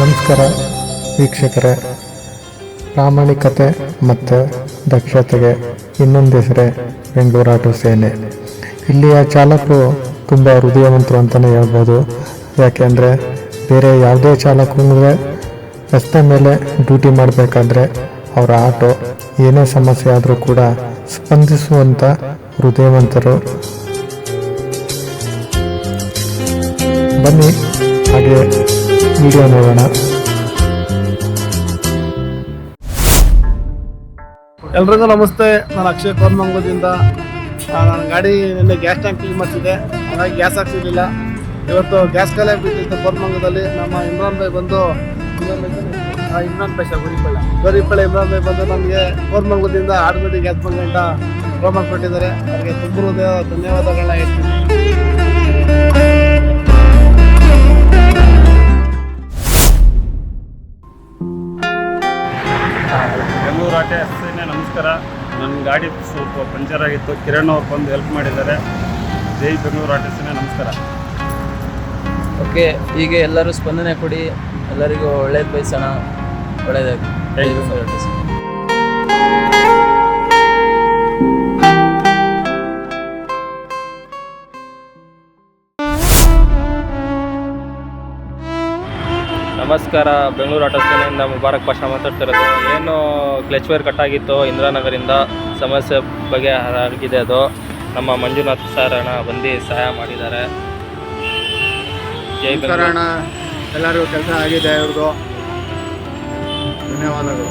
ನಮಸ್ಕಾರ ವೀಕ್ಷಕರೇ, ಪ್ರಾಮಾಣಿಕತೆ ಮತ್ತು ದಕ್ಷತೆಗೆ ಇನ್ನೊಂದು ಹೆಸರೇ ಬೆಂಗಳೂರು ಆಟೋ ಸೇನೆ. ಇಲ್ಲಿಯ ಚಾಲಕರು ತುಂಬ ಹೃದಯವಂತರು ಅಂತಲೇ ಹೇಳ್ಬೋದು. ಯಾಕೆಂದರೆ ಬೇರೆ ಯಾವುದೇ ಚಾಲಕರು ರಸ್ತೆ ಮೇಲೆ ಡ್ಯೂಟಿ ಮಾಡಬೇಕಾದ್ರೆ ಅವರ ಆಟೋ ಏನೇ ಸಮಸ್ಯೆ ಆದರೂ ಕೂಡ ಸ್ಪಂದಿಸುವಂಥ ಹೃದಯವಂತರು. ಬನ್ನಿ ಹಾಗೆ ವಿಡಿಯೋ ನೋಡೋಣ. ಎಲ್ರಿಗೂ ನಮಸ್ತೆ. ನಾನು ಅಕ್ಷಯ್ ಕೋರ್ಮಂಗಲದಿಂದ. ನನ್ನ ಗಾಡಿ ನಿನ್ನೆ ಗ್ಯಾಸ್ ಟ್ಯಾಂಕ್ ಕ್ಲೀನ್ ಮಾಡಿಸಿದೆ, ಹಾಗಾಗಿ ಗ್ಯಾಸ್ ಹಾಕ್ಸಿರ್ಲಿಲ್ಲ. ಇವತ್ತು ಗ್ಯಾಸ್ ಖಾಲಿ ಆಗಿಬಿಟ್ಟಿತ್ತು ಕೋರ್ಮಂಗಲದಲ್ಲಿ. ನಮ್ಮ ಇಮ್ರಾನ್ ಭಾಯ್ ಬಂದು ಗೌರಿಪಳ್ಳಿ ಇಮ್ರಾನ್ ಭಾಯ್ ಬಂದು ನಮಗೆ ಕೋರ್ಮಂಗಲದಿಂದ ಆಡುಗಡಿ ಗ್ಯಾಸ್ ಬಂಕ್ ಅಂತ ರೋಮನ್ ಕೊಟ್ಟಿದ್ದಾರೆ. ಅವರಿಗೆ ತುಂಬ ಧನ್ಯವಾದಗಳನ್ನ ಹೇಳ್ತೀನಿ. ಬೆಂಗಳೂರು ಆಟೋ ಸೇನೆ ನಮಸ್ಕಾರ. ನನ್ನ ಗಾಡಿ ಸ್ವಲ್ಪ ಪಂಚರ್ ಆಗಿತ್ತು, ಕಿರಣ್ ಅವ್ರು ಬಂದು ಹೆಲ್ಪ್ ಮಾಡಿದ್ದಾರೆ. ಜೈ ಬೆಂಗಳೂರು ಆಟೋ ಸೇನೆ ನಮಸ್ಕಾರ. ಓಕೆ, ಹೀಗೆ ಎಲ್ಲರೂ ಸ್ಪಂದನೆ ಕೊಡಿ, ಎಲ್ಲರಿಗೂ ಒಳ್ಳೇದು ಬಯಸೋಣ. ಒಳ್ಳೆಯದಾಗಿ. Thank you sir. ನಮಸ್ಕಾರ, ಬೆಂಗಳೂರು ಆಟೋ ಸೇನೆಯಿಂದ ಮುಬಾರಕ್ ಪಾಷಾ ಮಾತಾಡ್ತಿರೋದು. ಏನು ಕ್ಲಚ್ ವೈರ್ ಕಟ್ಟಾಗಿತ್ತು ಇಂದಿರಾನಗರಿಂದ, ಸಮಸ್ಯೆ ಬಗ್ಗೆ ಆಗಿದೆ. ಅದು ನಮ್ಮ ಮಂಜುನಾಥ್ ಸರ್ ಅಣ್ಣ ಬಂದು ಸಹಾಯ ಮಾಡಿದ್ದಾರೆ. ಜೈ ಎಲ್ಲರಿಗೂ ಕೆಲಸ ಆಗಿದೆ, ಇವ್ರದ್ದು ಧನ್ಯವಾದಗಳು.